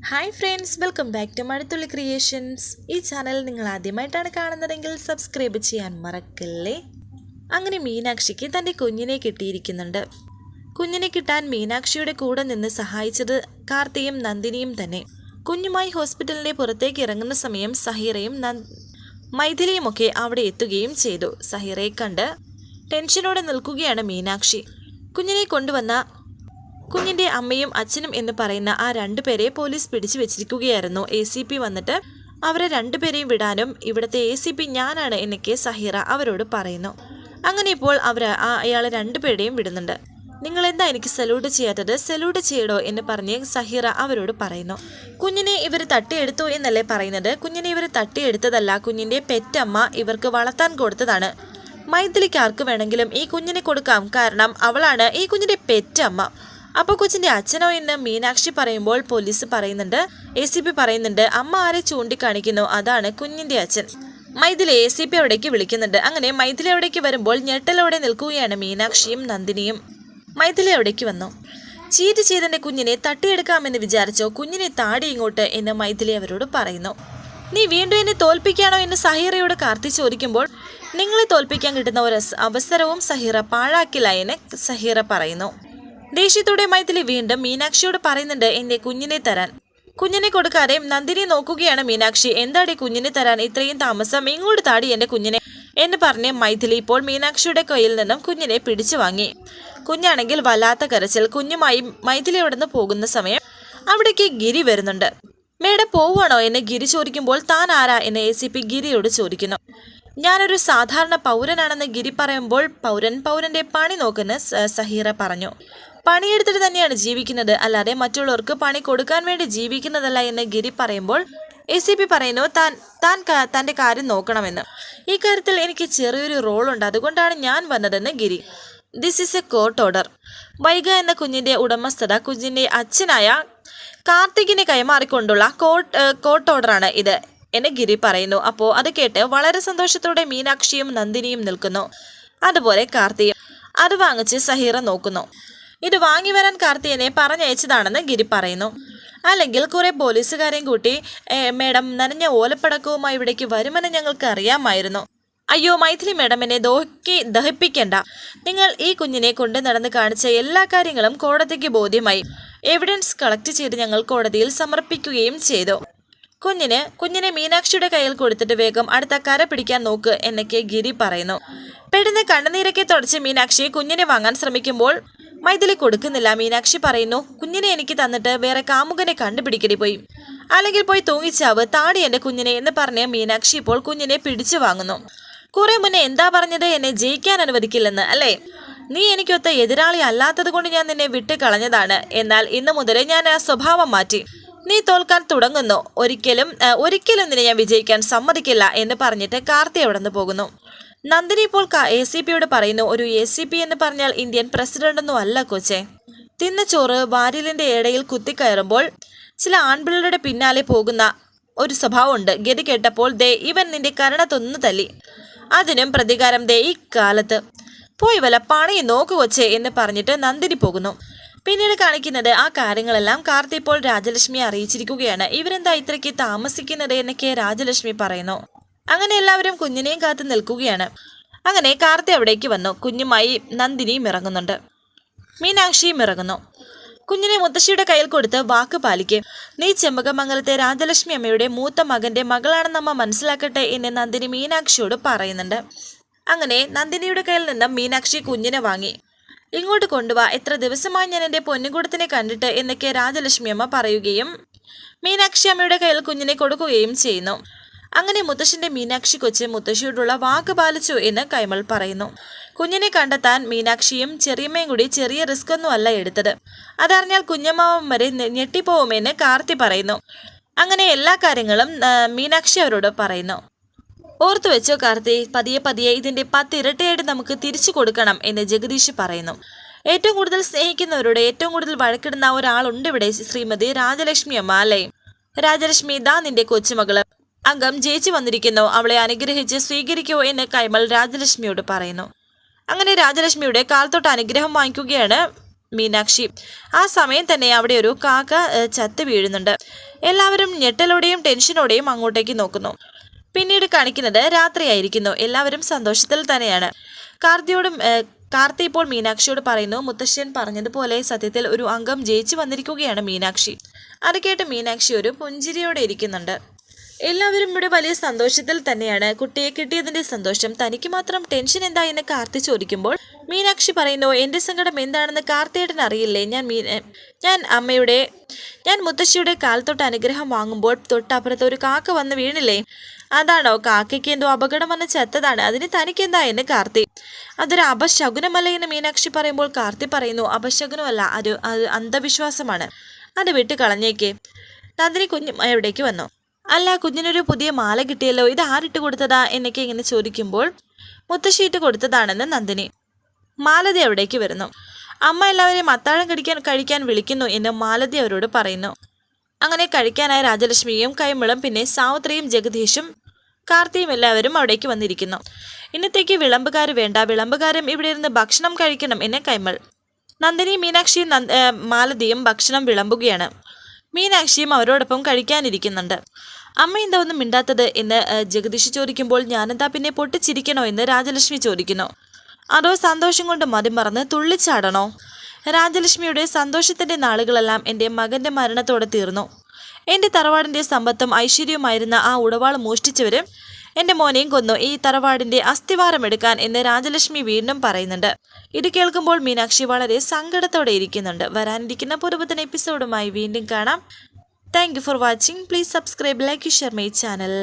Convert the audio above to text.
Hi friends, welcome back to Mazhathulli creations. ഈ channel നിങ്ങൾ ആദ്യമായിട്ടാണ് കാണുന്നതെങ്കിൽ സബ്സ്ക്രൈബ് ചെയ്യാൻ മറക്കല്ലേ. അങ്ങനെ മീനാക്ഷിക്ക് തൻ്റെ കുഞ്ഞിനെ കിട്ടിയിരിക്കുന്നുണ്ട്. കുഞ്ഞിനെ കിട്ടാൻ മീനാക്ഷിയുടെ കൂടെ നിന്ന് സഹായിച്ചത് കാർത്തിയും നന്ദിനിയും തന്നെ. കുഞ്ഞുമായി ഹോസ്പിറ്റലിൻ്റെ പുറത്തേക്ക് ഇറങ്ങുന്ന സമയം സഹീറയും മൈഥിലിയുമൊക്കെ അവിടെ എത്തുകയും ചെയ്തു. സഹീറയെ കണ്ട് ടെൻഷനോടെ നിൽക്കുകയാണ് മീനാക്ഷി. കുഞ്ഞിനെ കൊണ്ടുവന്ന കുഞ്ഞിൻ്റെ അമ്മയും അച്ഛനും എന്ന് പറയുന്ന ആ രണ്ടുപേരെ പോലീസ് പിടിച്ചു വെച്ചിരിക്കുകയായിരുന്നു. ACP വന്നിട്ട് അവരെ രണ്ടുപേരെയും വിടാനും ഇവിടുത്തെ ACP ഞാനാണ് എന്നൊക്കെ സഹീറ അവരോട് പറയുന്നു. അങ്ങനെ ഇപ്പോൾ അയാളെ രണ്ടുപേരെയും വിടുന്നുണ്ട്. നിങ്ങളെന്താ എനിക്ക് സല്യൂട്ട് ചെയ്യാത്തത്? സല്യൂട്ട് ചെയ്യടോ എന്ന് പറഞ്ഞ് സഹീറ അവരോട് പറയുന്നു. കുഞ്ഞിനെ ഇവർ തട്ടിയെടുത്തു എന്നല്ലേ പറയുന്നത്? കുഞ്ഞിനെ ഇവർ തട്ടിയെടുത്തതല്ല, കുഞ്ഞിൻ്റെ പെറ്റമ്മ ഇവർക്ക് വളർത്താൻ കൊടുത്തതാണ്. മൈഥിലിക്ക് ആർക്ക് വേണമെങ്കിലും ഈ കുഞ്ഞിനെ കൊടുക്കാം, കാരണം അവളാണ് ഈ കുഞ്ഞിൻ്റെ പെറ്റമ്മ. അപ്പോൾ കൊച്ചിൻ്റെ അച്ഛനോ എന്ന് മീനാക്ഷി പറയുമ്പോൾ പോലീസ് പറയുന്നുണ്ട്, ACP പറയുന്നുണ്ട്, അമ്മ ആരെ ചൂണ്ടിക്കാണിക്കുന്നു അതാണ് കുഞ്ഞിൻ്റെ അച്ഛൻ. മൈഥിലി ACP അവിടേക്ക് വിളിക്കുന്നുണ്ട്. അങ്ങനെ മൈഥിലി അവിടേക്ക് വരുമ്പോൾ ഞെട്ടലോടെ നിൽക്കുകയാണ് മീനാക്ഷിയും നന്ദിനിയും. മൈഥിലി അവിടേക്ക് വന്നു. ചീറ്റ് ചെയ്തെൻ്റെ കുഞ്ഞിനെ തട്ടിയെടുക്കാമെന്ന് വിചാരിച്ചോ? കുഞ്ഞിനെ താടി ഇങ്ങോട്ട് എന്ന് മൈഥിലി അവരോട് പറയുന്നു. നീ വീണ്ടും എന്നെ തോൽപ്പിക്കാനോ എന്ന് സഹീറയോട് കാർത്തി ചോദിക്കുമ്പോൾ നിങ്ങളെ തോൽപ്പിക്കാൻ കിട്ടുന്ന ഒരു അവസരവും സഹീറ പാഴാക്കില്ല എന്ന് സഹീറ പറയുന്നു. ദേഷ്യത്തോടെ മൈഥിലി വീണ്ടും മീനാക്ഷിയോട് പറയുന്നുണ്ട്, എൻ്റെ കുഞ്ഞിനെ തരാൻ. കുഞ്ഞിനെ കൊടുക്കാതെ നന്ദിനി നോക്കുകയാണ് മീനാക്ഷി. എന്താടി കുഞ്ഞിനെ തരാൻ ഇത്രയും താമസം? ഇങ്ങോട്ട് താടി എൻ്റെ കുഞ്ഞിനെ എന്ന് പറഞ്ഞ് മൈഥിലി ഇപ്പോൾ മീനാക്ഷിയുടെ കയ്യിൽ നിന്നും കുഞ്ഞിനെ പിടിച്ചു വാങ്ങി. കുഞ്ഞാണെങ്കിൽ വല്ലാത്ത കരച്ചിൽ. കുഞ്ഞുമായി മൈഥിലി അവിടെ നിന്ന് പോകുന്ന സമയം അവിടേക്ക് ഗിരി വരുന്നുണ്ട്. മേഡം പോവുകയാണോ എന്ന് ഗിരി ചോദിക്കുമ്പോൾ താൻ ആരാ എന്ന് ACP ഗിരിയോട് ചോദിക്കുന്നു. ഞാനൊരു സാധാരണ പൗരനാണെന്ന് ഗിരി പറയുമ്പോൾ പൗരൻ്റെ പണി നോക്കുന്ന സഹീറ പറഞ്ഞു. പണിയെടുത്തിട്ട് തന്നെയാണ് ജീവിക്കുന്നത്, അല്ലാതെ മറ്റുള്ളവർക്ക് പണി കൊടുക്കാൻ വേണ്ടി ജീവിക്കുന്നതല്ല എന്ന് ഗിരി പറയുമ്പോൾ ACP പറയുന്നു, തൻ്റെ കാര്യം നോക്കണമെന്ന്. ഈ കാര്യത്തിൽ എനിക്ക് ചെറിയൊരു റോളുണ്ട്, അതുകൊണ്ടാണ് ഞാൻ വന്നതെന്ന് Giri. This is a court order. Vaiga എന്ന കുഞ്ഞിൻ്റെ ഉടമസ്ഥത കുഞ്ഞിൻ്റെ അച്ഛനായ കാർത്തികിനെ കൈമാറിക്കൊണ്ടുള്ള കോർട്ട് ഓർഡറാണ് ഇത് എന്ന് ഗിരി പറയുന്നു. അപ്പോൾ അത് കേട്ട് വളരെ സന്തോഷത്തോടെ മീനാക്ഷിയും നന്ദിനിയും നിൽക്കുന്നു. അതുപോലെ കാർത്തിയും. അത് വാങ്ങിച്ച് സഹീറ നോക്കുന്നു. ഇത് വാങ്ങി വരാൻ കാർത്തിയനെ പറഞ്ഞയച്ചതാണെന്ന് ഗിരി പറയുന്നു. അല്ലെങ്കിൽ കുറെ പോലീസുകാരെയും കൂട്ടി മേഡം നനഞ്ഞ ഓലപ്പടക്കവുമായി ഇവിടേക്ക് വരുമെന്ന് ഞങ്ങൾക്ക് അറിയാമായിരുന്നു. അയ്യോ മൈഥിലി മേഡം, എന്നെ ദഹിപ്പിക്കണ്ട. നിങ്ങൾ ഈ കുഞ്ഞിനെ കൊണ്ട് നടന്ന് കാണിച്ച എല്ലാ കാര്യങ്ങളും കോടതിക്ക് ബോധ്യമായി. എവിഡൻസ് കളക്ട് ചെയ്ത് ഞങ്ങൾ കോടതിയിൽ സമർപ്പിക്കുകയും ചെയ്തു. കുഞ്ഞിനെ മീനാക്ഷിയുടെ കയ്യിൽ കൊടുത്തിട്ട് വേഗം അടുത്ത കര പിടിക്കാൻ നോക്ക് എന്നൊക്കെ ഗിരി പറയുന്നു. പെട്ടെന്ന് കണ്ണുനീരൊക്കെ തുടച്ച് മീനാക്ഷി കുഞ്ഞിനെ വാങ്ങാൻ ശ്രമിക്കുമ്പോൾ മൈഥിലി കൊടുക്കുന്നില്ല. മീനാക്ഷി പറയുന്നു, കുഞ്ഞിനെ എനിക്ക് തന്നിട്ട് വേറെ കാമുകനെ കണ്ടുപിടിക്കടി പോയി, അല്ലെങ്കിൽ പോയി തൂങ്ങിച്ചാവ്, താടി എൻ്റെ കുഞ്ഞിനെ എന്ന് പറഞ്ഞ് മീനാക്ഷി ഇപ്പോൾ കുഞ്ഞിനെ പിടിച്ചു വാങ്ങുന്നു. കുറെ മുന്നേ എന്താ പറഞ്ഞത്? എന്നെ ജയിക്കാൻ അനുവദിക്കില്ലെന്ന് അല്ലേ? നീ എനിക്കൊത്ത എതിരാളി അല്ലാത്തത് കൊണ്ട് ഞാൻ നിന്നെ വിട്ട് കളഞ്ഞതാണ്. എന്നാൽ ഇന്നു മുതൽ ഞാൻ ആ സ്വഭാവം മാറ്റി. നീ തോൽക്കാൻ തുടങ്ങുന്നു. ഒരിക്കലും നിന്നെ ഞാൻ വിജയിക്കാൻ സമ്മതിക്കില്ല എന്ന് പറഞ്ഞിട്ട് കാർത്തി അവിടെ നിന്ന് പോകുന്നു. നന്ദിനി ഇപ്പോൾ ACPയോട് പറയുന്നു, ഒരു ACP എന്ന് പറഞ്ഞാൽ ഇന്ത്യൻ പ്രസിഡന്റൊന്നും അല്ല കൊച്ചെ. തിന്ന ചോറ് വാരിലിന്റെ ഇടയിൽ കുത്തിക്കയറുമ്പോൾ ചില ആൺപിള്ളേരുടെ പിന്നാലെ പോകുന്ന ഒരു സ്വഭാവമുണ്ട്. ഗതി കേട്ടപ്പോൾ ഇവൻ നിന്റെ കരണത്തൊന്നു തല്ലി. അതിനും പ്രതികാരം ഈ കാലത്ത്. പോയി വല്ല പണി നോക്കു കൊച്ചെ എന്ന് പറഞ്ഞിട്ട് നന്ദിനി പോകുന്നു. പിന്നീട് കാണിക്കുന്നത് ആ കാര്യങ്ങളെല്ലാം കാർത്തി ഇപ്പോൾ രാജലക്ഷ്മിയെ അറിയിച്ചിരിക്കുകയാണ്. ഇവരെന്താ ഇത്രയ്ക്ക് താമസിക്കുന്നത് എന്നൊക്കെ രാജലക്ഷ്മി പറയുന്നു. അങ്ങനെ എല്ലാവരും കുഞ്ഞിനെയും കാത്ത് നിൽക്കുകയാണ്. അങ്ങനെ കാർത്തി അവിടേക്ക് വന്നു. കുഞ്ഞുമായി നന്ദിനിയും ഇറങ്ങുന്നുണ്ട്, മീനാക്ഷിയും ഇറങ്ങുന്നു. കുഞ്ഞിനെ മുത്തശ്ശിയുടെ കയ്യിൽ കൊടുത്ത് വാക്ക് പാലിക്ക്. നീ ചെമ്പകമംഗലത്തെ രാജലക്ഷ്മി അമ്മയുടെ മൂത്ത മകന്റെ മകളാണെന്ന് അമ്മ മനസ്സിലാക്കട്ടെ എന്ന് നന്ദിനി മീനാക്ഷിയോട് പറയുന്നുണ്ട്. അങ്ങനെ നന്ദിനിയുടെ കയ്യിൽ നിന്നും മീനാക്ഷി കുഞ്ഞിനെ വാങ്ങി. ഇങ്ങോട്ട് കൊണ്ടുവാ, എത്ര ദിവസമായി ഞാൻ എൻ്റെ പൊന്നുകൂടത്തിനെ കണ്ടിട്ട് എന്നൊക്കെ രാജലക്ഷ്മി അമ്മ പറയുകയും മീനാക്ഷി അമ്മയുടെ കയ്യിൽ കുഞ്ഞിനെ കൊടുക്കുകയും ചെയ്യുന്നു. അങ്ങനെ മുത്തശ്ശിന്റെ മീനാക്ഷി കൊച്ച് മുത്തശ്ശിയോടുള്ള വാക്ക് പാലിച്ചു എന്ന് കൈമൾ പറയുന്നു. കുഞ്ഞിനെ കണ്ടെത്താൻ മീനാക്ഷിയും ചെറിയമ്മയും കൂടി ചെറിയ റിസ്ക് ഒന്നും അല്ല എടുത്തത്. അതറിഞ്ഞാൽ കുഞ്ഞമ്മാവൻ വരെ ഞെട്ടിപ്പോവുമെന്ന് കാർത്തി പറയുന്നു. അങ്ങനെ എല്ലാ കാര്യങ്ങളും മീനാക്ഷി അവരോട് പറയുന്നു. ഓർത്തു വെച്ചോ കാർത്തി, പതിയെ ഇതിന്റെ 10 ഇരട്ടിയായിട്ട് നമുക്ക് തിരിച്ചു കൊടുക്കണം എന്ന് ജഗദീഷ് പറയുന്നു. ഏറ്റവും കൂടുതൽ സ്നേഹിക്കുന്നവരോട് ഏറ്റവും കൂടുതൽ വഴക്കിടുന്ന ഒരാളുണ്ട് ഇവിടെ, ശ്രീമതി രാജലക്ഷ്മി അമ്മ അല്ലേ? രാജലക്ഷ്മി, ഇതാ നിന്റെ കൊച്ചുമകള് അംഗം ജയിച്ചു വന്നിരിക്കുന്നു, അവളെ അനുഗ്രഹിച്ച് സ്വീകരിക്കൂ എന്ന് കൈമൾ രാജലക്ഷ്മിയോട് പറയുന്നു. അങ്ങനെ രാജലക്ഷ്മിയുടെ കാൽത്തൊട്ട് അനുഗ്രഹം വാങ്ങിക്കുകയാണ് മീനാക്ഷി. ആ സമയം തന്നെ അവിടെ ഒരു കാക്ക ചത്ത് വീഴുന്നുണ്ട്. എല്ലാവരും ഞെട്ടലോടെയും ടെൻഷനോടെയും അങ്ങോട്ടേക്ക് നോക്കുന്നു. പിന്നീട് കാണിക്കുന്നത് രാത്രിയായിരിക്കുന്നു. എല്ലാവരും സന്തോഷത്തിൽ തന്നെയാണ്. കാർത്തി ഇപ്പോൾ മീനാക്ഷിയോട് പറയുന്നു, മുത്തശ്ശൻ പറഞ്ഞതുപോലെ സത്യത്തിൽ ഒരു അംഗം ജയിച്ചു വന്നിരിക്കുകയാണ് മീനാക്ഷി. അത് കേട്ട് മീനാക്ഷി ഒരു പുഞ്ചിരിയോടെ ഇരിക്കുന്നുണ്ട്. എല്ലാവരും ഇവിടെ വലിയ സന്തോഷത്തിൽ തന്നെയാണ്. കുട്ടിയെ കിട്ടിയതിന്റെ സന്തോഷം. തനിക്ക് മാത്രം ടെൻഷൻ എന്താ എന്ന് കാർത്തി ചോദിക്കുമ്പോൾ മീനാക്ഷി പറയുന്നു, എന്റെ സങ്കടം എന്താണെന്ന് കാർത്തിയേട്ടൻ അറിയില്ലേ? ഞാൻ മുത്തശ്ശിയുടെ കാൽ തൊട്ട് അനുഗ്രഹം വാങ്ങുമ്പോൾ തൊട്ടപ്പുറത്ത് ഒരു കാക്ക വന്ന് വീണില്ലേ? അതാണോ? കാക്കയ്ക്ക് എന്തോ അപകടം വന്ന് ചത്തതാണ്. അതിന് തനിക്കെന്താ എന്ന് കാർത്തി. അതൊരു അപശകുനമല്ല എന്ന് മീനാക്ഷി പറയുമ്പോൾ കാർത്തി പറയുന്നു, അപശകുനമല്ല, അത് അന്ധവിശ്വാസമാണ്. അത് വിട്ട് കളഞ്ഞേക്ക്. നന്ദിനി കുഞ്ഞ് എവിടേക്ക് വന്നു. അല്ല, കുഞ്ഞിനൊരു പുതിയ മാല കിട്ടിയല്ലോ, ഇത് ആരിട്ട് കൊടുത്തതാ എന്നൊക്കെ ഇങ്ങനെ ചോദിക്കുമ്പോൾ മുത്തശ്ശി ഇട്ട് കൊടുത്തതാണെന്ന് നന്ദിനി. മാലതി എവിടേക്ക് വരുന്നു. അമ്മ എല്ലാവരെയും അത്താഴം കഴിക്കാൻ വിളിക്കുന്നു എന്ന് മാലതി അവരോട് പറയുന്നു. അങ്ങനെ കഴിക്കാനായി രാജലക്ഷ്മിയും കൈമളും പിന്നെ സാവിത്രിയും ജഗദീഷും കാർത്തിയും എല്ലാവരും അവിടേക്ക് വന്നിരിക്കുന്നു. ഇന്നത്തേക്ക് വിളമ്പുകാർ വേണ്ട, വിളമ്പുകാരും ഇവിടെ ഇരുന്ന് ഭക്ഷണം കഴിക്കണം എന്ന് കൈമൾ. നന്ദിനി മീനാക്ഷിയും മാലതിയും ഭക്ഷണം വിളമ്പുകയാണ്. മീനാക്ഷിയും അവരോടൊപ്പം കഴിക്കാനിരിക്കുന്നുണ്ട്. അമ്മ എന്താ ഒന്നും മിണ്ടാത്തത് എന്ന് ജഗദീഷ് ചോദിക്കുമ്പോൾ ഞാനെന്താ പിന്നെ പൊട്ടിച്ചിരിക്കണോ എന്ന് രാജലക്ഷ്മി ചോദിക്കുന്നു. അതോ സന്തോഷം കൊണ്ട് മതിമറന്ന് തുള്ളിച്ചാടണോ? രാജലക്ഷ്മിയുടെ സന്തോഷത്തിന്റെ നാളുകളെല്ലാം എൻ്റെ മകന്റെ മരണത്തോടെ തീർന്നു. എൻ്റെ തറവാടിന്റെ സമ്പത്തും ഐശ്വര്യവുമായിരുന്ന ആ ഉടവാൾ മോഷ്ടിച്ചവര് എൻ്റെ മോനെയും കൊന്നു. ഈ തറവാടിന്റെ അസ്ഥിവാരം എടുക്കാൻ എന്ന് രാജലക്ഷ്മി വീണ്ടും പറയുന്നുണ്ട്. ഇത് കേൾക്കുമ്പോൾ മീനാക്ഷി വളരെ സങ്കടത്തോടെ ഇരിക്കുന്നുണ്ട്. വരാനിരിക്കുന്ന പുതുപുത്തൻ എപ്പിസോഡുമായി വീണ്ടും കാണാം. Thank you for watching. Please subscribe, like, share my channel.